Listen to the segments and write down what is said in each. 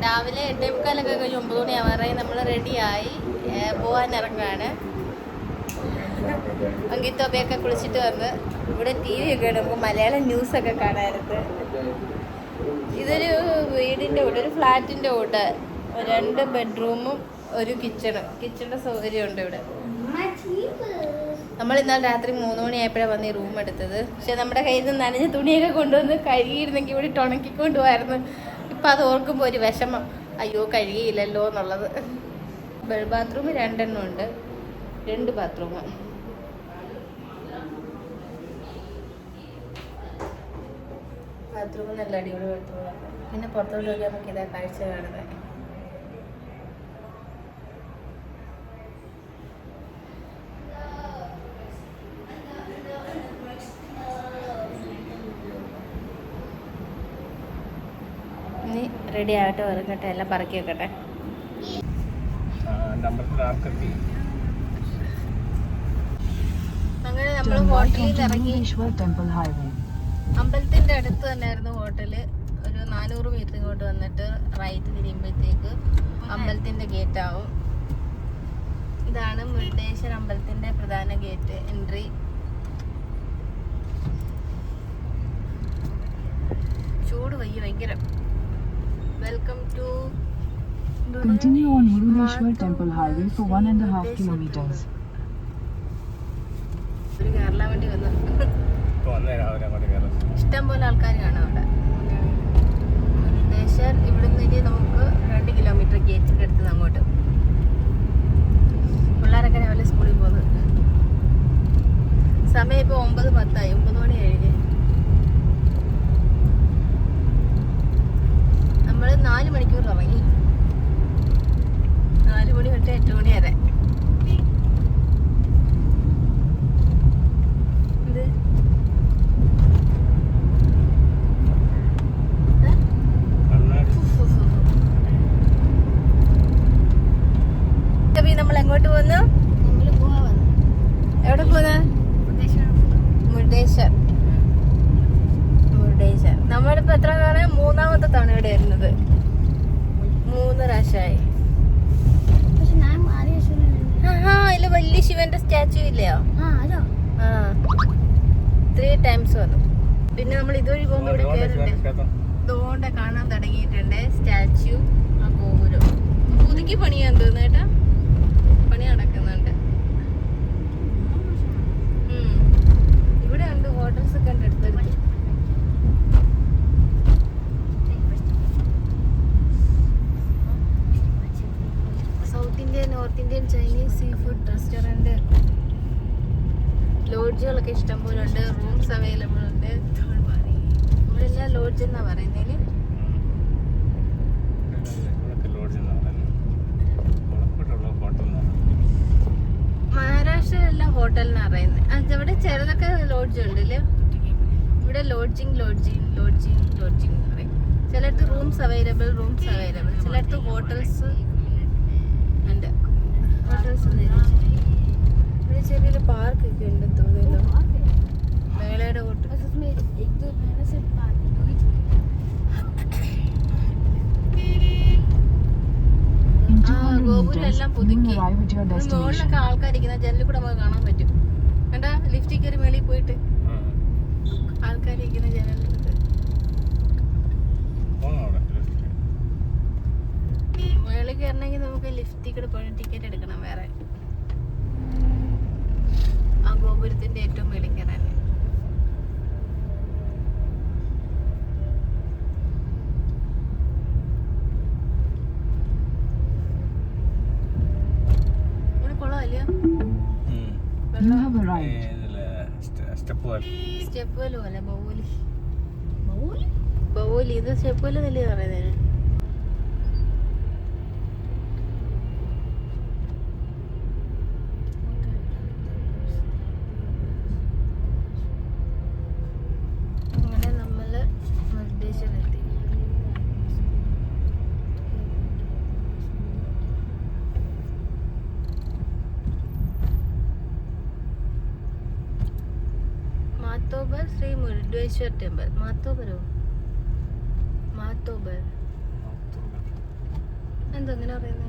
രാവിലെ 8:45 കഴിഞ്ഞ് 9 മണിയാവാറായി. നമ്മൾ റെഡിയായി പോകാൻ ഇറങ്ങുകയാണ്. അങ്കിത്തോപ്പയൊക്കെ കുളിച്ചിട്ട് വന്ന് ഇവിടെ TV ഒക്കെ നമുക്ക് മലയാളം ന്യൂസൊക്കെ കാണാറുണ്ട്. ഇതൊരു വീടിൻ്റെ കൂടെ, ഒരു ഫ്ലാറ്റിൻ്റെ കൂടെ 2 ബെഡ്റൂമും ഒരു കിച്ചണിൻ്റെ സൗകര്യമുണ്ട് ഇവിടെ. നമ്മൾ ഇന്നലെ രാത്രി 3 മണിയായപ്പോഴാണ് വന്ന് ഈ റൂം എടുത്തത്. പക്ഷെ നമ്മുടെ കയ്യിൽ നിന്ന് നനഞ്ഞ തുണിയൊക്കെ കൊണ്ടുവന്ന് കഴുകിയിരുന്നെങ്കിൽ ഇവിടെ ഉണക്കിക്കൊണ്ട് പോയായിരുന്നു. ഇപ്പം അത് ഓർക്കുമ്പോൾ ഒരു വിഷമം, അയ്യോ കഴുകിയില്ലല്ലോ എന്നുള്ളത്. ബാത്റൂം 2 എണ്ണം ഉണ്ട്, 2 ബാത്റൂം. ബാത്റൂം നല്ല അടിപൊളി ബാത്റൂമാണ്. പിന്നെ പുറത്തോട്ട് നോക്കിയാൽ നമുക്ക് ഇതാ കാഴ്ച കാണുന്നത്. ഇനി റെഡി ആകട്ടെ, ഇറങ്ങട്ടെ, എല്ലാം പറക്കി വെക്കട്ടെ. അങ്ങനെ നമ്മൾ ഹോട്ടലിൽ ഇറങ്ങി. അമ്പലത്തിന്റെ അടുത്ത് തന്നെയായിരുന്നു ഹോട്ടല്. ഒരു 400 മീറ്റർ ഇങ്ങോട്ട് വന്നിട്ട് റൈറ്റ് തിരിയുമ്പോഴത്തേക്ക് അമ്പലത്തിന്റെ ഗേറ്റ് ആവും. ഇതാണ് മുരുടേശ്വര അമ്പലത്തിന്റെ പ്രധാന ഗേറ്റ് എൻട്രി. ചൂട് ഭയങ്കര. Welcome to Continue on Murudeshwar Temple Highway for 1.5 kilometers. ഒരു കേരള വണ്ടി വന്നു. ഇഷ്ടം പോലെ ആൾക്കാർ കാണാം അവിടെ. മുരുടേശ്വർ ഇവിടുന്ന് ഇനി നമുക്ക് 2 കിലോമീറ്റർ ഗേറ്റിൻ്റെ അടുത്ത് അങ്ങോട്ട്. പിള്ളേരൊക്കെ രാവിലെ സ്കൂളിൽ പോകുന്നത്. സമയം ഇപ്പോൾ 9:10 9 മണി കഴിഞ്ഞ്. നമ്മൾ 4 മണിക്കൂർ ഇറങ്ങി. 4 മണി തൊട്ട് 8 മണി വരെ. നമ്മൾ എങ്ങോട്ട് പോകുന്നു? എവിടെ പോകുന്ന? മുരുടേശ്വർ. നമ്മളിപ്പോ എത്ര തവണ? 3ാമത്തെ തവണ ഇവിടെ വരുന്നത്. 3 പ്രാവശ്യമായി. ഇതില് വലിയ ശിവന്റെ സ്റ്റാച്ചു ഇല്ലയോ? 3 ടൈംസ് വന്നു. പിന്നെ നമ്മൾ ഇതുവഴി പോകുമ്പോ ഇവിടെ കേറിട്ടുണ്ട്. ഇതുകൊണ്ട് കാണാൻ തുടങ്ങിയിട്ടുണ്ട് സ്റ്റാച്ചു. ആ ഗോപുരം പുതുക്കി പണിയാൻ തോന്നുന്നു കേട്ടാ. പണി നടക്കുന്നുണ്ട്. ഇവിടെ ഉണ്ട് ഹോട്ടൽസ് ഒക്കെ ഉണ്ട് അടുത്തടുത്ത്. South Indian, North Indian, Chinese, seafood restaurant, ലോഡ്ജുകളൊക്കെ ഇഷ്ടം പോലെ ഉണ്ട്. റൂംസ് അവൈലബിൾ ഉണ്ട്. ഇവിടെ എല്ലാം ലോഡ്ജ് എന്നാ പറയുന്നതിന്. മഹാരാഷ്ട്രയിലെല്ലാം ഹോട്ടൽ എന്നാ പറയുന്നത്. ഇവിടെ ചെറുതൊക്കെ ലോഡ്ജ് ഉണ്ടല്ലേ. ഇവിടെ ലോഡ്ജിങ് പറയും. ചിലടത്ത് റൂംസ് അവൈലബിൾ. ചിലടത്ത് ഹോട്ടൽസ് ഉണ്ട്. ഇവിടെ ചെറിയൊരു പാർക്കൊക്കെ ഉണ്ട് തോന്നുന്നു. മേളയുടെ ഹോട്ടൽ. ഗോപുരം എല്ലാം പുതുക്കി. മുകളിലൊക്കെ ആൾക്കാരിക്കുന്ന ജനലിൽ കൂടെ നമുക്ക് കാണാൻ പറ്റും. കണ്ടാ ലിഫ്റ്റിൽ കയറി മേളിൽ പോയിട്ട് ആൾക്കാരിക്കുന്ന ജനലിനടുത്ത്. മേളിൽ കയറണമെങ്കിൽ നമുക്ക് ലിഫ്റ്റിൽ കൂടെ പോയി ടിക്കറ്റ് എടുക്കണം വേറെ. ആ ഗോപുരത്തിന്റെ ഏറ്റവും മേളിൽ കയറാൻ. സ്റ്റെപ്പുവല് പോലെ ബൗലി. ഇത് സ്റ്റെപ്പുവല് തന്നെ പറയുന്നത്. അങ്ങനെ നമ്മള് മുരുടേശ്വരെത്തി. മാത്തോബർ ശ്രീ മുരുടേശ്വർ ടെമ്പിൾ. മാത്തോബർ എന്തെങ്ങനെ പറയുന്നത്?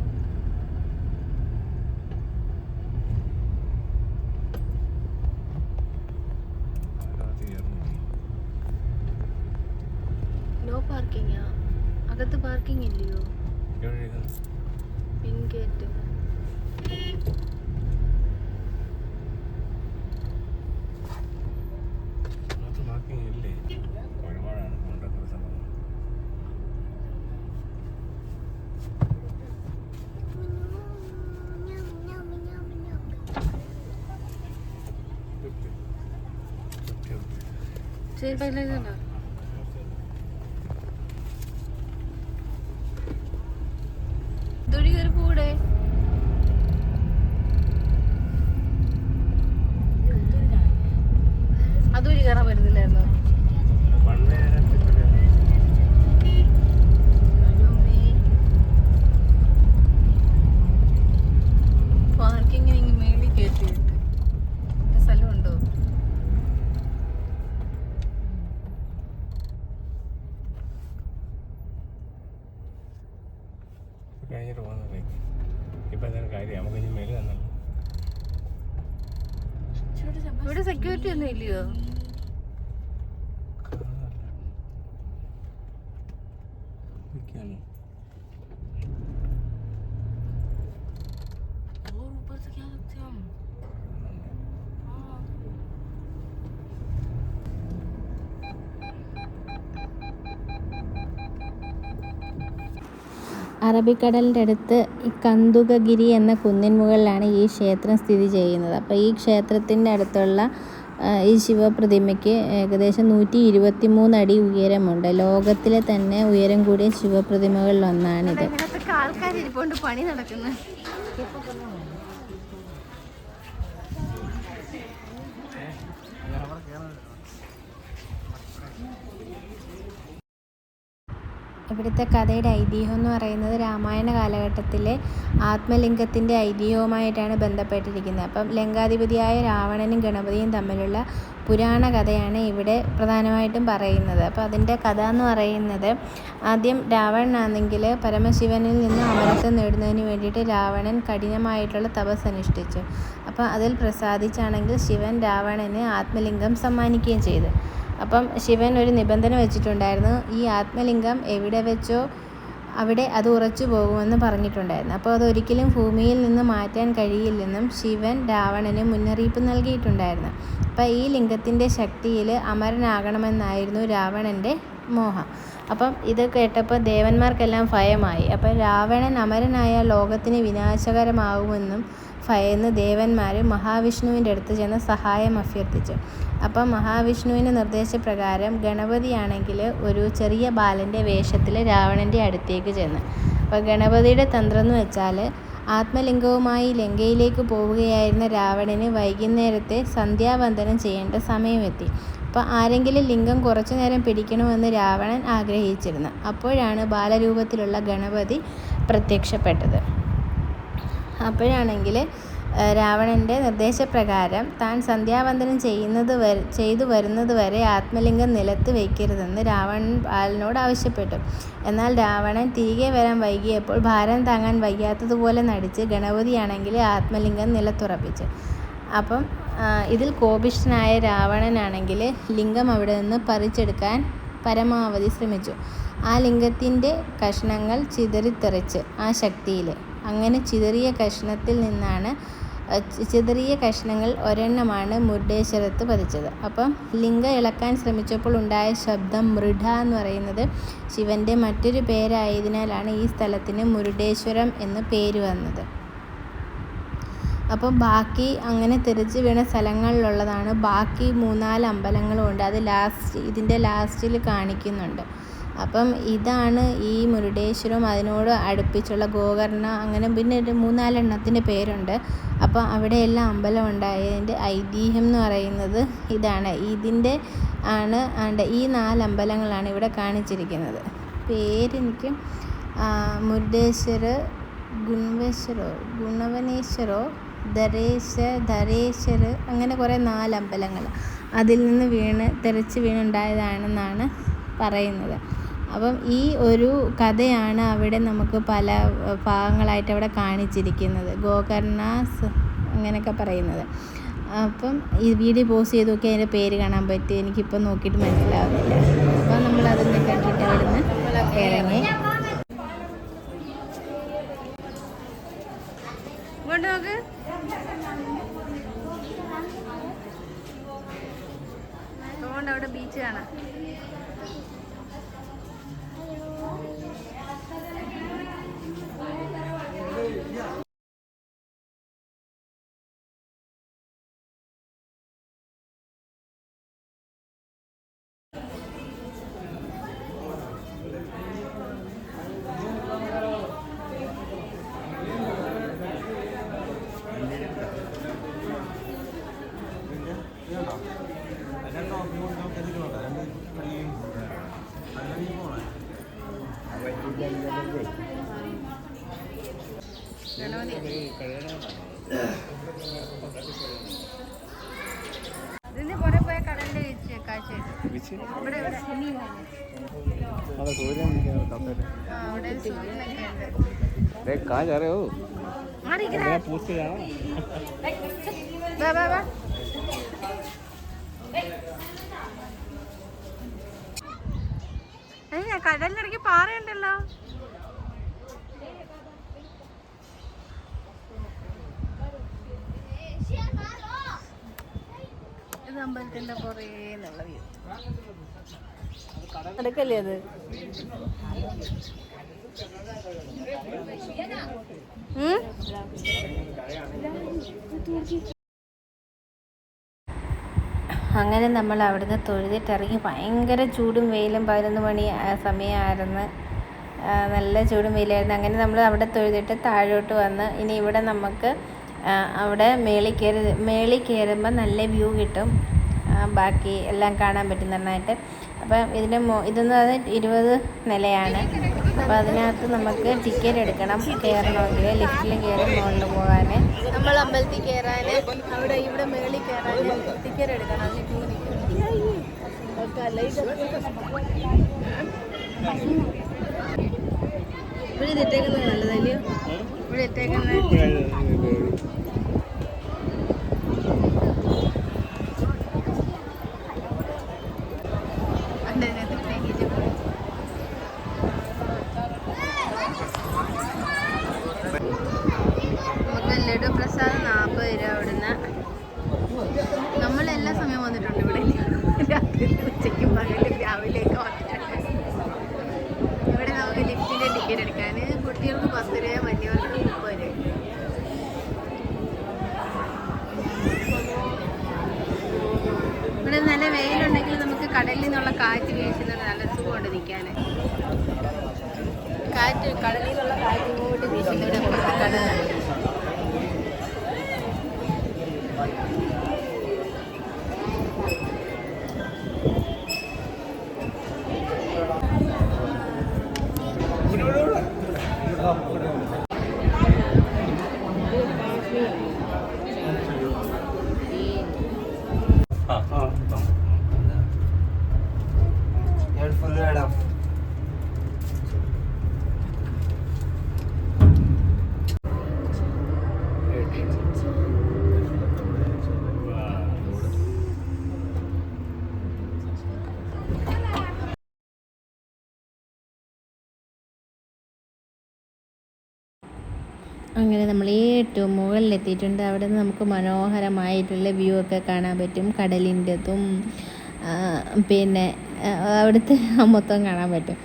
നോ പാർക്കിങ്ങാ? അകത്ത് പാർക്കിംഗ് ഇല്ലയോ? പിൻ ഗേറ്റ്. ശരി, പൈലുണ്ടോ? ഇതൊഴി കയറി കൂടെ. അതൊരു കയറാൻ പറ്റുന്നില്ലായിരുന്നു. പാർക്കിങ് മേളിൽ കയറ്റിയിട്ട് സ്ഥലമുണ്ടോ? കഴിഞ്ഞിട്ട് പോകുന്നതേ ഇപ്പം എന്തായാലും കാര്യം നമുക്ക് ഇനി മേലെ തന്നല്ലോ. ഇവിടെ സെക്യൂരിറ്റി ഒന്നും ഇല്ലയോ? അറബിക്കടലിൻ്റെ അടുത്ത് ഈ കന്ദുകഗിരി എന്ന കുന്നിൻ മുകളിലാണ് ഈ ക്ഷേത്രം സ്ഥിതി ചെയ്യുന്നത്. അപ്പോൾ ഈ ക്ഷേത്രത്തിൻ്റെ അടുത്തുള്ള ഈ ശിവപ്രതിമയ്ക്ക് ഏകദേശം 123 അടി ഉയരമുണ്ട്. ലോകത്തിലെ തന്നെ ഉയരം കൂടിയ ശിവപ്രതിമകളിലൊന്നാണിത്. ആൾക്കാരിപ്പോണ്ട് പണി നടക്കുന്നത്. ഇവിടുത്തെ കഥയുടെ ഐതിഹ്യം എന്ന് പറയുന്നത് രാമായണ കാലഘട്ടത്തിലെ ആത്മലിംഗത്തിൻ്റെ ഐതിഹ്യവുമായിട്ടാണ് ബന്ധപ്പെട്ടിരിക്കുന്നത്. അപ്പം ലങ്കാധിപതിയായ രാവണനും ഗണപതിയും തമ്മിലുള്ള പുരാണ കഥയാണ് ഇവിടെ പ്രധാനമായിട്ടും പറയുന്നത്. അപ്പോൾ അതിൻ്റെ കഥ എന്ന് പറയുന്നത്, ആദ്യം രാവണനാണെങ്കിൽ പരമശിവനിൽ നിന്ന് അമരത്വം നേടുന്നതിന് വേണ്ടിയിട്ട് രാവണൻ കഠിനമായിട്ടുള്ള തപസ് അനുഷ്ഠിച്ചു. അപ്പോൾ അതിൽ പ്രസാദിച്ചാണെങ്കിൽ ശിവൻ രാവണന് ആത്മലിംഗം സമ്മാനിക്കുകയും ചെയ്തു. അപ്പം ശിവൻ ഒരു നിബന്ധന വെച്ചിട്ടുണ്ടായിരുന്നു, ഈ ആത്മലിംഗം എവിടെ വെച്ചോ അവിടെ അത് ഉറച്ചു പോകുമെന്ന് പറഞ്ഞിട്ടുണ്ടായിരുന്നു. അപ്പോൾ അതൊരിക്കലും ഭൂമിയിൽ നിന്ന് മാറ്റാൻ കഴിയില്ലെന്നും ശിവൻ രാവണന് മുന്നറിയിപ്പ് നൽകിയിട്ടുണ്ടായിരുന്നു. അപ്പോൾ ഈ ലിംഗത്തിൻ്റെ ശക്തിയിൽ അമരനാകണമെന്നായിരുന്നു രാവണൻ്റെ മോഹം. അപ്പം ഇത് കേട്ടപ്പോൾ ദേവന്മാർക്കെല്ലാം ഭയമായി. അപ്പം രാവണൻ അമരനായ ലോകത്തിന് വിനാശകരമാകുമെന്നും ഭയന്ന് ദേവന്മാർ മഹാവിഷ്ണുവിൻ്റെ അടുത്ത് ചെന്ന് സഹായം അഭ്യർത്ഥിച്ചു. അപ്പം മഹാവിഷ്ണുവിൻ്റെ നിർദ്ദേശപ്രകാരം ഗണപതിയാണെങ്കിൽ ഒരു ചെറിയ ബാലൻ്റെ വേഷത്തിൽ രാവണൻ്റെ അടുത്തേക്ക് ചെന്ന്. അപ്പോൾ ഗണപതിയുടെ തന്ത്രം എന്ന് വെച്ചാൽ, ആത്മലിംഗവുമായി ലങ്കയിലേക്ക് പോവുകയായിരുന്ന രാവണന് വൈകുന്നേരത്തെ സന്ധ്യാവന്ദനം ചെയ്യേണ്ട സമയമെത്തി. അപ്പോൾ ആരെങ്കിലും ലിംഗം കുറച്ചു നേരം പിടിക്കണമെന്ന് രാവണൻ ആഗ്രഹിച്ചിരുന്നു. അപ്പോഴാണ് ബാലരൂപത്തിലുള്ള ഗണപതി പ്രത്യക്ഷപ്പെട്ടത്. അപ്പോഴാണെങ്കിൽ രാവണൻ്റെ നിർദ്ദേശപ്രകാരം താൻ സന്ധ്യാവന്ദനം ചെയ്തു വരുന്നത് വരെ ആത്മലിംഗം നിലത്ത് വയ്ക്കരുതെന്ന് രാവണൻ ബാലനോട് ആവശ്യപ്പെട്ടു. എന്നാൽ രാവണൻ തിരികെ വരാൻ വൈകിയപ്പോൾ ഭാരം താങ്ങാൻ വയ്യാത്തതുപോലെ നടിച്ച് ഗണപതിയാണെങ്കിൽ ആത്മലിംഗം നിലത്തുറപ്പിച്ചു. അപ്പം ഇതിൽ കോപിഷ്ഠനായ രാവണനാണെങ്കിൽ ലിംഗം അവിടെ നിന്ന് പറിച്ചെടുക്കാൻ പരമാവധി ശ്രമിച്ചു. ആ ലിംഗത്തിൻ്റെ കഷ്ണങ്ങൾ ചിതറിത്തെറിച്ച് ആ ശക്തിയിൽ അങ്ങനെ ചിതറിയ കഷ്ണങ്ങൾ ഒരെണ്ണമാണ് മുരുഡേശ്വരത്ത് പതിച്ചത്. അപ്പം ലിംഗം ഇളക്കാൻ ശ്രമിച്ചപ്പോൾ ഉണ്ടായ ശബ്ദം മൃഡ എന്ന് പറയുന്നത് ശിവൻ്റെ മറ്റൊരു പേരായതിനാലാണ് ഈ സ്ഥലത്തിന് മുരുഡേശ്വരം എന്ന് പേര് വന്നത്. അപ്പം ബാക്കി അങ്ങനെ തെറിച്ച് വീണ സ്ഥലങ്ങളിലുള്ളതാണ്. ബാക്കി 3-4 അമ്പലങ്ങളുമുണ്ട്. അത് ഇതിൻ്റെ ലാസ്റ്റിൽ കാണിക്കുന്നുണ്ട്. അപ്പം ഇതാണ് ഈ മുരുഡേശ്വരം. അതിനോട് അടുപ്പിച്ചുള്ള ഗോകർണ, അങ്ങനെ പിന്നെ ഒരു 3-4 എണ്ണത്തിൻ്റെ പേരുണ്ട്. അപ്പോൾ അവിടെയെല്ലാം അമ്പലം ഉണ്ടായതിൻ്റെ ഐതിഹ്യം എന്ന് പറയുന്നത് ഇതാണ്. ഇതിൻ്റെ ഈ 4 അമ്പലങ്ങളാണ് ഇവിടെ കാണിച്ചിരിക്കുന്നത്. പേരെനിക്ക് മുരുഡേശ്വർ, ഗുണവനേശ്വരോ, ധരേശ്വർ, അങ്ങനെ കുറേ 4 അമ്പലങ്ങൾ അതിൽ നിന്ന് തെറിച്ച് വീണുണ്ടായതാണെന്നാണ് പറയുന്നത്. അപ്പം ഈ ഒരു കഥയാണ് അവിടെ നമുക്ക് പല ഭാഗങ്ങളായിട്ട് അവിടെ കാണിച്ചിരിക്കുന്നത്, ഗോകർണാസ് അങ്ങനെയൊക്കെ പറയുന്നത്. അപ്പം ഈ വീഡിയോ പോസ്റ്റ് ചെയ്ത് നോക്കി അതിൻ്റെ പേര് കാണാൻ പറ്റി, എനിക്കിപ്പം നോക്കിയിട്ട് മനസ്സിലാവുന്നില്ല. അപ്പം നമ്മളതൊക്കെ കണ്ടിട്ട് അവിടുന്ന് ഇറങ്ങി. നോക്ക് അതുകൊണ്ട് അവിടെ ബീച്ച് കാണാം. ഇതിന് പുറേ പോയ കടലിന്റെ കാഴ്ച ഇവിടെ അവിടെ സൂര്യനൊക്കെ ഉണ്ട്. कहाँ जा रहे हो? पूछ के जाओ। കടലിനിടയ്ക്ക് പാറയുണ്ടല്ലോ. ഇത് അമ്പലത്തിന്റെ പുറേന്നുള്ള വ്യൂ. നടക്കല്ലേ അത്? അങ്ങനെ നമ്മൾ അവിടുന്ന് തൊഴുതിട്ടിറങ്ങി. ഭയങ്കര ചൂടും വെയിലും, 11 മണി സമയമായിരുന്നു, നല്ല ചൂടും വെയിലായിരുന്നു. അങ്ങനെ നമ്മൾ അവിടെ തൊഴുതിട്ട് താഴോട്ട് വന്ന് ഇനി ഇവിടെ നമുക്ക് അവിടെ മേളിൽ കയറുമ്പോൾ നല്ല വ്യൂ കിട്ടും, ബാക്കി എല്ലാം കാണാൻ പറ്റും നന്നായിട്ട്. അപ്പം ഇതെന്ന് പറഞ്ഞാൽ 20 നിലയാണ്. അപ്പോൾ അതിനകത്ത് നമുക്ക് ടിക്കറ്റ് എടുക്കണം കയറണമെങ്കിൽ. ലിഫ്റ്റിൽ കയറി മുകളിൽ പോകാൻ. നമ്മൾ അമ്പലത്തിൽ കയറാൻ അവിടെ ഇവിടെ മേളിൽ കയറാൻ ടിക്കറ്റ് എടുക്കണം. ഇവിടെ ഇട്ടേക്കുന്നത് നല്ലതല്ലയോ? ഇവിടെ ഇട്ടേക്കുന്നത് നമുക്ക് ലഡു പ്രസാദം 40 രൂപ. അവിടുന്ന് നമ്മളെല്ലാ സമയം വന്നിട്ടുണ്ട് ഇവിടെ. രാത്രി ഉച്ചയ്ക്കും പകലും രാവിലെയൊക്കെ വന്നിട്ടുണ്ട്. ഇവിടെ നമുക്ക് ലിഫ്റ്റിൻ്റെ ടിക്കറ്റ് എടുക്കാൻ കുട്ടികൾക്ക് 10 രൂപ, വലിയവർക്ക് 30 രൂപ. ഇവിടെ നല്ല വെയിലുണ്ടെങ്കിൽ നമുക്ക് കടലിൽ നിന്നുള്ള കാറ്റ് വീശുന്നത് നല്ല സുഖമുണ്ട് നിൽക്കാൻ. കാറ്റ് കടലിൽ നിന്നുള്ള കാറ്റ് ഇങ്ങോട്ട് വീശുന്നവിടെ കടൽ. അങ്ങനെ നമ്മൾ ഏറ്റവും മുകളിലെത്തിയിട്ടുണ്ട്. അവിടെ നിന്ന് നമുക്ക് മനോഹരമായിട്ടുള്ള വ്യൂ ഒക്കെ കാണാൻ പറ്റും, കടലിൻ്റെതും പിന്നെ അവിടുത്തെ മൊത്തം കാണാൻ പറ്റും.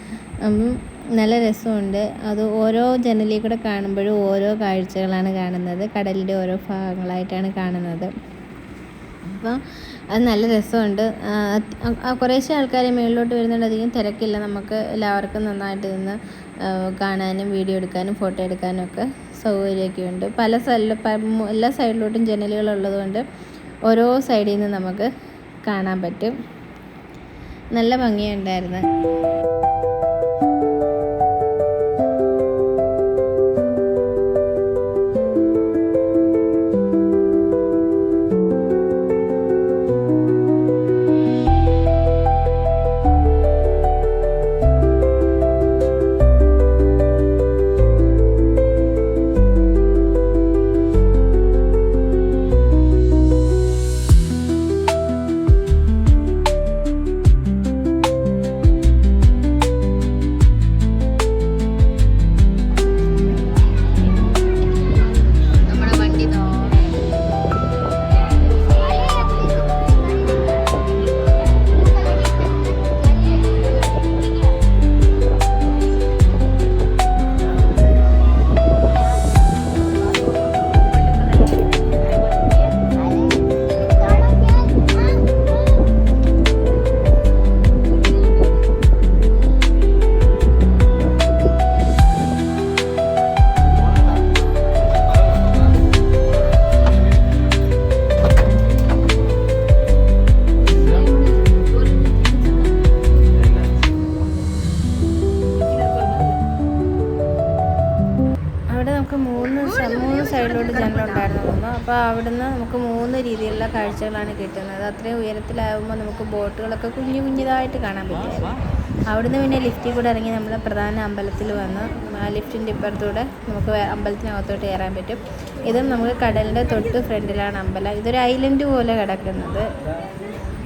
നല്ല രസമുണ്ട്. അത് ഓരോ ജനലിൽ കൂടെ കാണുമ്പോഴും ഓരോ കാഴ്ചകളാണ് കാണുന്നത്, കടലിൻ്റെ ഓരോ ഭാഗങ്ങളായിട്ടാണ് കാണുന്നത്. അപ്പോൾ അത് നല്ല രസമുണ്ട്. കുറേശ്ശെ ആൾക്കാർ മുകളിലോട്ട് വരുന്നുണ്ട്, അധികം തിരക്കില്ല. നമുക്ക് എല്ലാവർക്കും നന്നായിട്ട് നിന്ന് കാണാനും വീഡിയോ എടുക്കാനും ഫോട്ടോ എടുക്കാനും ഒക്കെ സൗകര്യമൊക്കെ ഉണ്ട്. പല എല്ലാ സൈഡിലോട്ടും ജനലുകളുള്ളതുകൊണ്ട് ഓരോ സൈഡിൽ നിന്ന് നമുക്ക് കാണാൻ പറ്റും. നല്ല ഭംഗിയുണ്ടായിരുന്നു. അവിടെ നമുക്ക് മൂന്ന് സൈഡിലോട്ട് ജനലുണ്ടായിരുന്നു തോന്നുന്നു. അപ്പോൾ അവിടുന്ന് നമുക്ക് 3 രീതിയിലുള്ള കാഴ്ചകളാണ് കിട്ടുന്നത്. അത്രയും ഉയരത്തിലാകുമ്പോൾ നമുക്ക് ബോട്ടുകളൊക്കെ കുഞ്ഞിതായിട്ട് കാണാൻ പറ്റുമായിരുന്നു. അവിടുന്ന് പിന്നെ ലിഫ്റ്റിൽ കൂടെ ഇറങ്ങി നമ്മൾ പ്രധാന അമ്പലത്തിൽ വന്ന് ലിഫ്റ്റിൻ്റെ ഇപ്പുറത്തൂടെ നമുക്ക് അമ്പലത്തിനകത്തോട്ട് കയറാൻ പറ്റും. ഇതും നമുക്ക് കടലിൻ്റെ തൊട്ട് ഫ്രണ്ടിലാണ് അമ്പലം. ഇതൊരു ഐലൻഡ് പോലെ കിടക്കുന്നത്.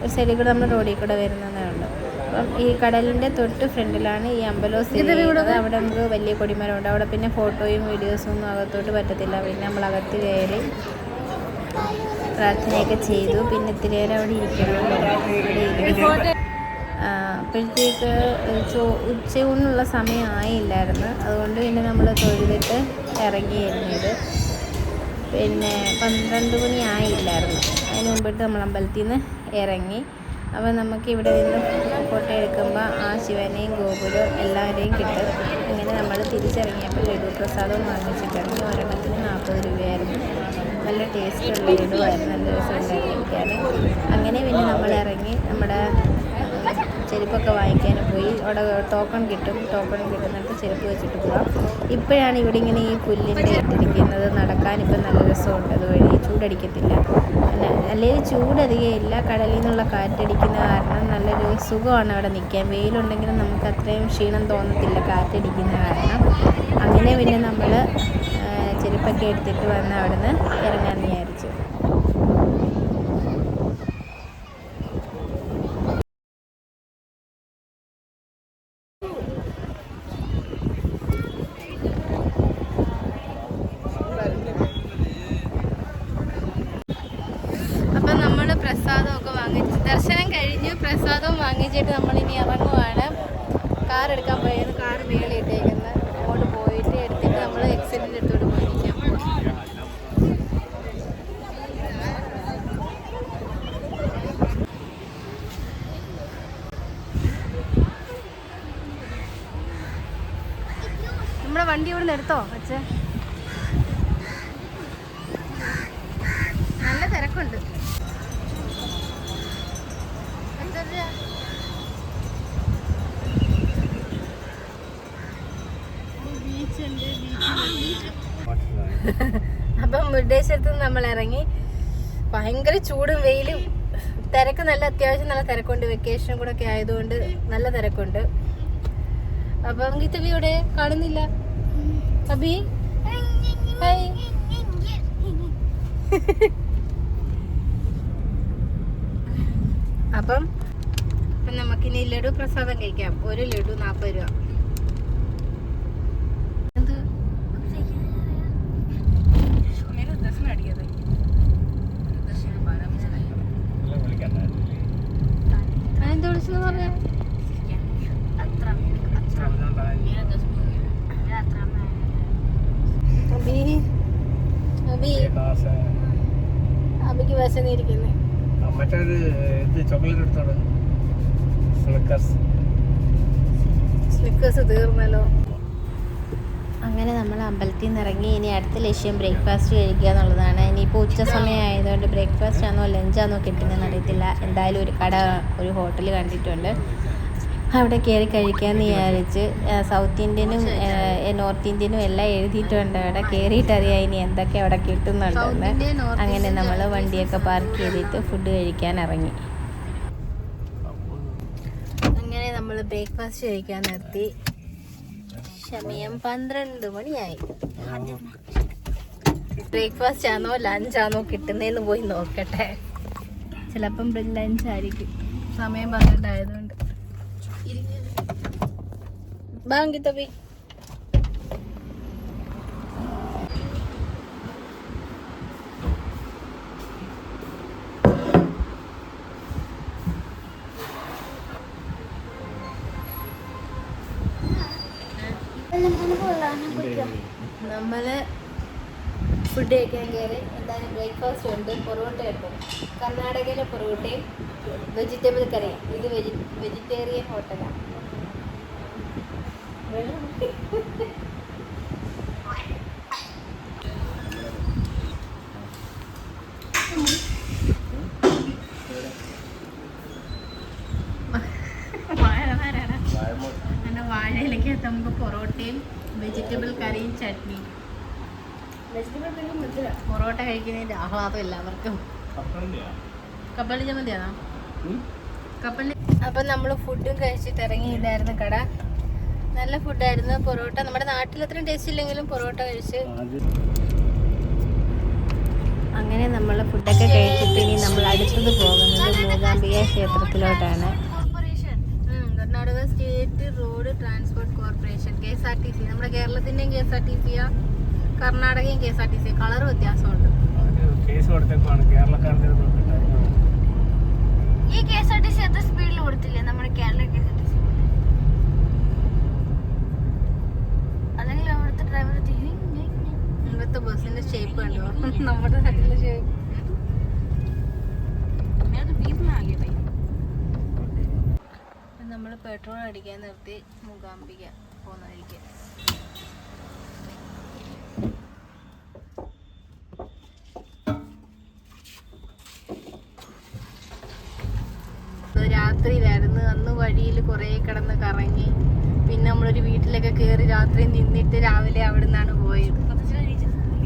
ഒരു സൈഡിൽ കൂടെ നമ്മൾ റോഡിൽ കൂടെ വരുന്നതേ ഉള്ളൂ. അപ്പം ഈ കടലിൻ്റെ തൊട്ട് ഫ്രണ്ടിലാണ് ഈ അമ്പലം സ്ഥിതി ചെയ്യുന്നത്. അവിടെ നമുക്ക് വലിയ കൊടിമരമുണ്ട്. അവിടെ പിന്നെ ഫോട്ടോയും വീഡിയോസും ഒന്നും അകത്തോട്ട് പറ്റത്തില്ല. പിന്നെ നമ്മൾ അകത്ത് കയറി പ്രാർത്ഥനയൊക്കെ ചെയ്തു. പിന്നെ ഇത്തിരി നേരം അവിടെ ഇരിക്കണം. അപ്പോഴത്തേക്ക് ഉച്ചയൂണിനുള്ള സമയം ആയില്ലായിരുന്നു. അതുകൊണ്ട് പിന്നെ നമ്മൾ തൊഴുതിട്ട് ഇറങ്ങിയായിരുന്നു. ഇത് പിന്നെ 12 മണി ആയില്ലായിരുന്നു. അതിന് മുമ്പിട്ട് നമ്മൾ അമ്പലത്തിൽ നിന്ന് ഇറങ്ങി. അപ്പോൾ നമുക്ക് ഇവിടെ നിന്ന് ഫോട്ടോ എടുക്കുമ്പോൾ ആ ശിവനെയും ഗോപുരവും എല്ലാവരെയും കിട്ടും. അങ്ങനെ നമ്മൾ തിരിച്ചിറങ്ങിയപ്പോൾ ലഡു പ്രസാദവും വാങ്ങിച്ചിട്ടിറങ്ങി. ഒരെണ്ണത്തിന് 40 രൂപയായിരുന്നു. നല്ല ടേസ്റ്റുള്ള ലഡുവായിരുന്നു. നല്ല രസം ഉണ്ടാക്കിയിരിക്കാൻ. അങ്ങനെ പിന്നെ നമ്മൾ ഇറങ്ങി നമ്മുടെ ചെരുപ്പൊക്കെ വാങ്ങിക്കാൻ പോയി. അവിടെ ടോക്കൺ കിട്ടുന്നിടത്ത് ചെരുപ്പ് വെച്ചിട്ട് പോകാം. ഇപ്പോഴാണ് ഇവിടെ ഇങ്ങനെ ഈ പുല്ലിൻ്റെ ഇട്ടിരിക്കുന്നത്. നടക്കാൻ ഇപ്പം നല്ല രസമുണ്ട്. അതുവഴി ചൂടടിക്കത്തില്ല. അല്ലെങ്കിൽ ചൂടധികം ഇല്ല. കടലിൽ നിന്നുള്ള കാറ്റടിക്കുന്ന കാരണം നല്ലൊരു സുഖമാണ് അവിടെ നിൽക്കാൻ. വെയിലുണ്ടെങ്കിലും നമുക്ക് അത്രയും ക്ഷീണം തോന്നത്തില്ല കാറ്റടിക്കുന്ന കാരണം. അങ്ങനെ പിന്നെ നമ്മൾ ചെരുപ്പൊക്കെ എടുത്തിട്ട് വന്ന് അവിടെ നിന്ന് ഇറങ്ങാൻ വിചാരിച്ചു. അപ്പം നമ്മൾ പ്രസാദമൊക്കെ വാങ്ങിച്ച് ദർശനം കഴിഞ്ഞ് പ്രസാദവും വാങ്ങിച്ചിട്ട് നമ്മളിനി ഇറങ്ങുവാണ്. കാർ എടുക്കാൻ പോയത്. കാർ മേളിയിട്ടേക്കുന്നത്. അങ്ങോട്ട് പോയിട്ട് എടുത്തിട്ട് നമ്മൾ എക്സിറ്റിൻ്റെ അടുത്തോട്ട് പോയിരിക്കാം. നമ്മുടെ വണ്ടി ഇവിടെ നിന്ന് എടുത്തോ അച്ഛൻ? നല്ല തിരക്കുണ്ട്. അപ്പം മുരുടേശ്വരത്ത് നിന്ന് നമ്മൾ ഇറങ്ങി. ഭയങ്കര ചൂടും വെയിലും. തിരക്ക് അത്യാവശ്യം നല്ല തിരക്കുണ്ട്. വെക്കേഷനും കൂടെ ഒക്കെ ആയതുകൊണ്ട് നല്ല തിരക്കുണ്ട്. അപ്പം ഗീതബി ഇവിടെ കാണുന്നില്ല. അബി ഹായ്. അപ്പം നമുക്കിനി ലഡു പ്രസാദം കഴിക്കാം. ഒരു ലഡു 40 രൂപ. അബിക്ക് വിശന്നിരിക്കുന്നേ. മറ്റൊരു ചോക്ലേറ്റ് എടുത്തോളൂ. സ്നിക്കേഴ്സ് തീർന്നല്ലോ. അങ്ങനെ നമ്മൾ അമ്പലത്തിൽ നിന്ന് ഇറങ്ങി. ഇനി അടുത്ത ലക്ഷ്യം ബ്രേക്ക്ഫാസ്റ്റ് കഴിക്കുക എന്നുള്ളതാണ്. ഇനിയിപ്പോൾ ഉച്ച സമയം ആയതുകൊണ്ട് ബ്രേക്ക്ഫാസ്റ്റ് ആണോ ലഞ്ചാണോ കിട്ടുന്നതെന്ന് അറിയത്തില്ല. എന്തായാലും ഒരു ഹോട്ടൽ കണ്ടിട്ടുണ്ട്. അവിടെ കയറി കഴിക്കാമെന്ന് വിചാരിച്ച്. സൗത്ത് ഇന്ത്യനും നോർത്ത് ഇന്ത്യനും എല്ലാം എഴുതിയിട്ടുണ്ട്. അവിടെ കയറിയിട്ടറിയാം ഇനി എന്തൊക്കെ അവിടെ കിട്ടുന്നുണ്ടെന്ന്. അങ്ങനെ നമ്മൾ വണ്ടിയൊക്കെ പാർക്ക് ചെയ്തിട്ട് ഫുഡ് കഴിക്കാൻ ഇറങ്ങി. അങ്ങനെ നമ്മൾ ബ്രേക്ക്ഫാസ്റ്റ് കഴിക്കാൻ നിർത്തി. സമയം 12 മണിയായി. ബ്രേക്ക്ഫാസ്റ്റ് ആണോ ലഞ്ചാണോ കിട്ടുന്നതെന്ന് പോയി നോക്കട്ടെ. ചിലപ്പം ലഞ്ചായിരിക്കും. സമയം 12 ആയതുകൊണ്ട്. ബാങ്കി തബി നമ്മള് ഫുഡ് കഴിക്കാൻ കയറി. എന്തായാലും ബ്രേക്ക്ഫാസ്റ്റ് ഉണ്ട്. പൊറോട്ട ഉണ്ട്. കർണാടകയിലെ പൊറോട്ടയും വെജിറ്റബിൾ കറിയും. ഇത് വെജിറ്റേറിയൻ ഹോട്ടലാണ്. വാഴയിലേക്ക് നമുക്ക് പൊറോട്ടയും വെജിറ്റബിൾ കറിയും ചട്നിയും. പൊറോട്ട കഴിക്കുന്നതിന്റെ ആഹ്ലാദം എല്ലാവർക്കും. കപ്പലണ്ടി ചമ്മന്തിയാണോ? കപ്പലണ്ടി. അപ്പം നമ്മൾ ഫുഡും കഴിച്ചിട്ട് ഇറങ്ങിയില്ലായിരുന്നു കട. നല്ല ഫുഡായിരുന്നു. പൊറോട്ട നമ്മുടെ നാട്ടിൽ അത്രയും ടേസ്റ്റ് ഇല്ലെങ്കിലും പൊറോട്ട കഴിച്ച് അങ്ങനെ നമ്മൾ ഫുഡൊക്കെ കഴിച്ചിട്ട് ഇനി നമ്മൾ അടുത്തത് പോകുന്നത് മൂകാംബിക ക്ഷേത്രത്തിലോട്ടാണ്. Karnataka state road transport corporation KSRTC. നമ്മുടെ കേരളത്തിന്റെയും KSRTC, കർണാടകയും KSRTC. കളർ വ്യത്യാസമുണ്ട്. ഈ KSRTC എത്ര സ്പീഡിൽ കൊടുത്തില്ലേ നമ്മുടെ കേരള KSRTC? അല്ലെങ്കിൽ അവിടുത്തെ ഡ്രൈവർ ഇവിടുത്തെ ബസ്സിന്റെ ഷേപ്പ് കണ്ടോ? നമ്മുടെ നാട്ടിലെ ഷേപ്പ്. നമ്മൾ പെട്രോൾ അടിക്കാൻ നിർത്തി മൂകാംബിക പോകുന്നതായിരിക്കും. രാത്രിയിലായിരുന്നു. അന്ന് വഴിയിൽ കുറേ കിടന്ന് കറങ്ങി. പിന്നെ നമ്മളൊരു വീട്ടിലൊക്കെ കയറി രാത്രി നിന്നിട്ട് രാവിലെ അവിടെ നിന്നാണ് പോയത്.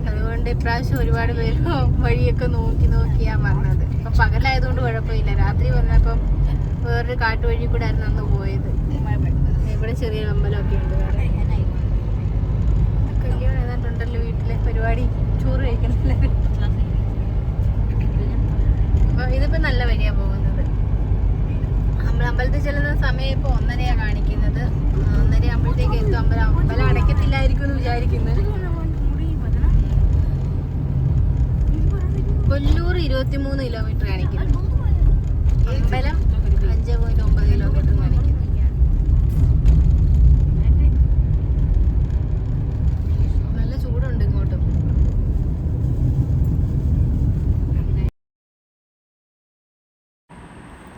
അതുകൊണ്ട് ഇപ്രാവശ്യം ഒരുപാട് പേര് വഴിയൊക്കെ നോക്കിയാ വന്നത്. അപ്പം പകലായതുകൊണ്ട് കുഴപ്പമില്ല. രാത്രി വന്നപ്പം വേറൊരു കാട്ടുവഴി കൂടെ ആയിരുന്നു അന്ന് പോയത്. ഇവിടെ ചെറിയൊരു അമ്പലമൊക്കെ ഉണ്ട്. വേറെ കല്യാണം ഏതാണ്ടുണ്ടല്ലോ വീട്ടിലെ പരിപാടി. ചോറ് കഴിക്കുന്നില്ല. അപ്പൊ ഇതിപ്പോ നല്ല വഴിയാ പോകുന്നത്. നമ്മൾ അമ്പലത്തിൽ ചെല്ലുന്ന സമയം ഇപ്പൊ 1:30 കാണിക്കുന്നത്. 1:30 ആകുമ്പോഴത്തേക്ക് എത്തും. അമ്പലം അടയ്ക്കത്തില്ലായിരിക്കും എന്ന് വിചാരിക്കുന്നത്. കൊല്ലൂർ 23 കിലോമീറ്റർ കാണിക്കുന്നു. അമ്പലം 5.9 കിലോമീറ്റർ കാണിക്കുന്നു. നല്ല ചൂടുണ്ട് ഇങ്ങോട്ടും.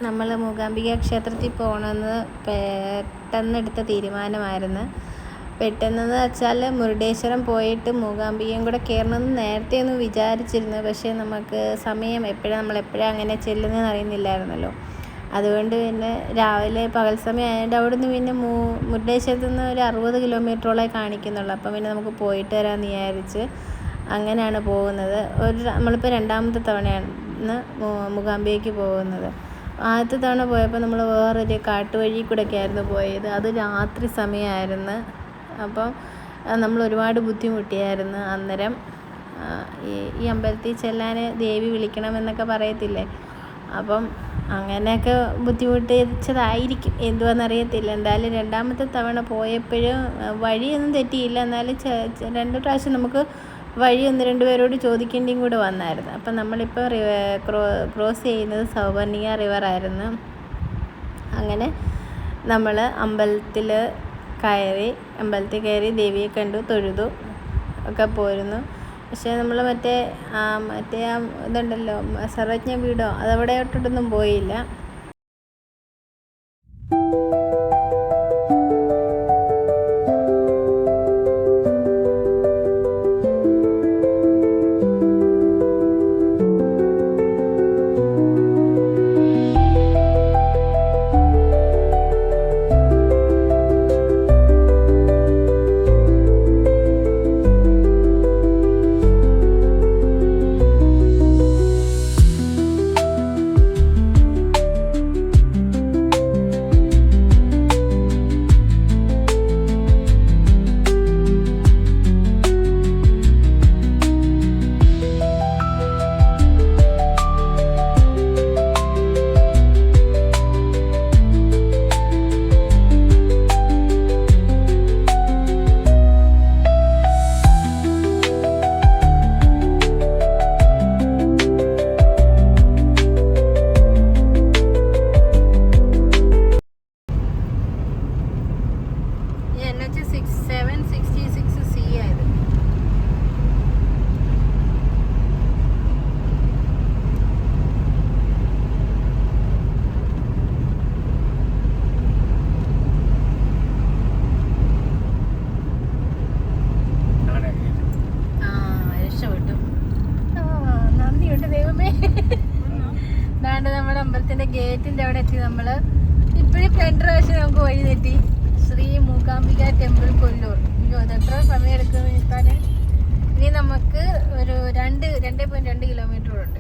നമ്മൾ മൂകാംബിക ക്ഷേത്രത്തിൽ പോകണമെന്ന് പെട്ടെന്നെടുത്ത തീരുമാനമായിരുന്നു. പെട്ടെന്നെന്ന് വെച്ചാൽ മുരുടേശ്വരം പോയിട്ട് മൂകാംബികയും കൂടെ കയറണമെന്ന് നേരത്തെ ഒന്നും വിചാരിച്ചിരുന്നു. പക്ഷേ നമുക്ക് സമയം നമ്മളെപ്പോഴാണ് അങ്ങനെ ചെല്ലുന്നതെന്ന് അറിയുന്നില്ലായിരുന്നല്ലോ. അതുകൊണ്ട് പിന്നെ രാവിലെ പകൽ സമയം ആയതുകൊണ്ട് അവിടെ നിന്ന് പിന്നെ മുരുടേശ്വരത്ത് നിന്ന് ഒരു 60 കിലോമീറ്ററോളം കാണിക്കുന്നുള്ളൂ. അപ്പം പിന്നെ നമുക്ക് പോയിട്ട് വരാമെന്ന് വിചാരിച്ച് അങ്ങനെയാണ് പോകുന്നത്. നമ്മളിപ്പോൾ 2ാമത്തെ തവണയാണ് മൂകാംബികയ്ക്ക് പോകുന്നത്. ആദ്യത്തെ തവണ പോയപ്പോൾ നമ്മൾ വേറൊരു കാട്ടുവഴി കൂടെയൊക്കെ ആയിരുന്നു പോയത്. അത് രാത്രി സമയമായിരുന്നു. അപ്പം നമ്മൾ ഒരുപാട് ബുദ്ധിമുട്ടിയായിരുന്നു. അന്നേരം ഈ അമ്പലത്തിൽ ചെല്ലാൻ ദേവി വിളിക്കണമെന്നൊക്കെ പറയത്തില്ലേ. അപ്പം അങ്ങനെയൊക്കെ ബുദ്ധിമുട്ടിച്ചതായിരിക്കും, എന്തുവാണെന്നറിയത്തില്ല. എന്തായാലും 2ാമത്തെ തവണ പോയപ്പോഴും വഴിയൊന്നും തെറ്റിയില്ല. എന്നാലും 2 പ്രാവശ്യം നമുക്ക് വഴി 1-2 പേരോട് ചോദിക്കേണ്ടിയും കൂടെ വന്നായിരുന്നു. അപ്പം നമ്മളിപ്പോൾ ക്രോസ് ചെയ്യുന്നത് സൗവർണിക റിവറായിരുന്നു. അങ്ങനെ നമ്മൾ അമ്പലത്തിൽ കയറി ദേവിയെ കണ്ടു, തൊഴുതു ഒക്കെ പോയിരുന്നു. പക്ഷേ നമ്മൾ മറ്റേ ഇതുണ്ടല്ലോ സർവജ്ഞ പീഠോ അതവിടെയോട്ടൊന്നും പോയില്ല. ഗേറ്റിന്റെ അവിടെ എത്തി. നമ്മൾ ഇപ്പോഴും 2 പ്രാവശ്യം നമുക്ക് വഴി തെറ്റി. ശ്രീ മൂകാംബിക ടെമ്പിൾ കൊല്ലൂർ. ഇത് എത്ര സമയം എടുക്കുമെന്ന് വെച്ചാൽ ഇനി നമുക്ക് 2.2 കിലോമീറ്റർ ഉണ്ട്.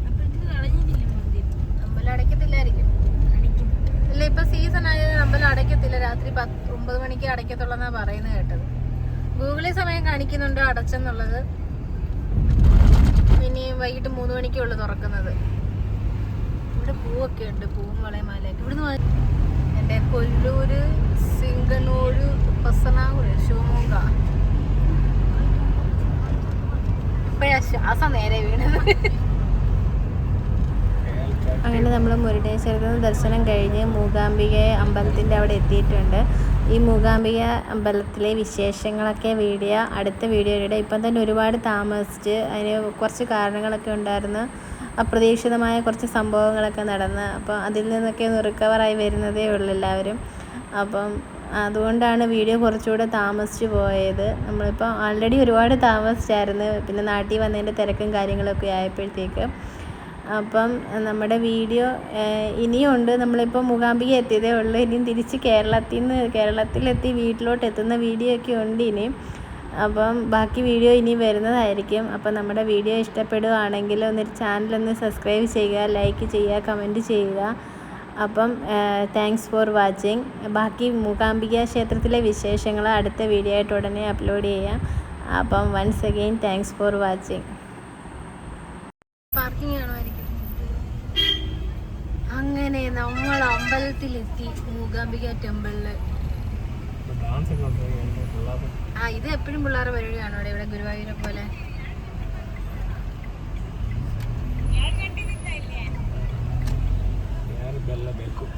അപ്പോഴത്തേക്ക് കളഞ്ഞിട്ടില്ല മന്ദിരം. അമ്പലം അടയ്ക്കത്തില്ലായിരിക്കും. അടിക്കും. ഇല്ല, ഇപ്പൊ സീസൺ ആയത് അമ്പലം അടയ്ക്കത്തില്ല. രാത്രി 9 മണിക്ക് അടയ്ക്കത്തുള്ളെന്നാ പറയുന്നത് കേട്ടത്. ഗൂഗിളിൽ സമയം കാണിക്കുന്നുണ്ട് അടച്ചെന്നുള്ളത്. ഇനി വൈകിട്ട് 3 മണിക്കുള്ളൂ തുറക്കുന്നത്. ഇവിടെ പൂവൊക്കെ ഉണ്ട്, പൂവും വളയമാലയൊക്കെ. ഇവിടുന്ന് എൻ്റെ കൊല്ലൂര്, സിംഗനൂര്, ഉപ്പസനാകുര്, ശിവമോഗ. ഇപ്പോഴാ ശ്വാസം നേരെ വീണത്. അങ്ങനെ നമ്മൾ മുരുടേശ്വരത്ത് നിന്ന് ദർശനം കഴിഞ്ഞ് മൂകാംബിക അമ്പലത്തിൻ്റെ അവിടെ എത്തിയിട്ടുണ്ട്. ഈ മൂകാംബിക അമ്പലത്തിലെ വിശേഷങ്ങളൊക്കെ അടുത്ത വീഡിയോയിലൂടെ. ഇപ്പം തന്നെ ഒരുപാട് താമസിച്ച്, അതിന് കുറച്ച് കാരണങ്ങളൊക്കെ ഉണ്ടായിരുന്നു. അപ്രതീക്ഷിതമായ കുറച്ച് സംഭവങ്ങളൊക്കെ നടന്ന്, അപ്പോൾ അതിൽ നിന്നൊക്കെ ഒന്ന് റിക്കവറായി വരുന്നതേ ഉള്ളൂ എല്ലാവരും. അപ്പം അതുകൊണ്ടാണ് വീഡിയോ കുറച്ചുകൂടെ താമസിച്ച് പോയത്. നമ്മളിപ്പോൾ ആൾറെഡി ഒരുപാട് താമസിച്ചായിരുന്നു, പിന്നെ നാട്ടിൽ വന്നതിൻ്റെ തിരക്കും കാര്യങ്ങളൊക്കെ ആയപ്പോഴത്തേക്ക്. അപ്പം നമ്മുടെ വീഡിയോ ഇനിയുണ്ട്. നമ്മളിപ്പോൾ മൂകാംബിക എത്തിയതേ ഉള്ളൂ. ഇനിയും തിരിച്ച് കേരളത്തിലെത്തി വീട്ടിലോട്ട് എത്തുന്ന വീഡിയോ ഒക്കെ ഉണ്ട് ഇനിയും. അപ്പം ബാക്കി വീഡിയോ ഇനി വരുന്നതായിരിക്കും. അപ്പം നമ്മുടെ വീഡിയോ ഇഷ്ടപ്പെടുകയാണെങ്കിൽ ചാനലൊന്ന് സബ്സ്ക്രൈബ് ചെയ്യുക, ലൈക്ക് ചെയ്യുക, കമൻറ്റ് ചെയ്യുക. അപ്പം താങ്ക്സ് ഫോർ വാച്ചിങ്. ബാക്കി മൂകാംബിക ക്ഷേത്രത്തിലെ വിശേഷങ്ങൾ അടുത്ത വീഡിയോ ആയിട്ട് ഉടനെ അപ്ലോഡ് ചെയ്യാം. അപ്പം once again thanks for watching. Parking കാണുമായിരിക്കും. അങ്ങനെ നമ്മൾ അമ്പലത്തിലെത്തി, മൂകാംബിക ടെമ്പിളില്. ഡാൻസ് ഒക്കെ ഉണ്ട് പിള്ളേർ. ഇത് എപ്പോഴും പിള്ളേരുടെ പരിപാടിയാണോ ഇവിടെ ഗുരുവായൂരെ പോലെ? ബെല്ല ബെൽക്കും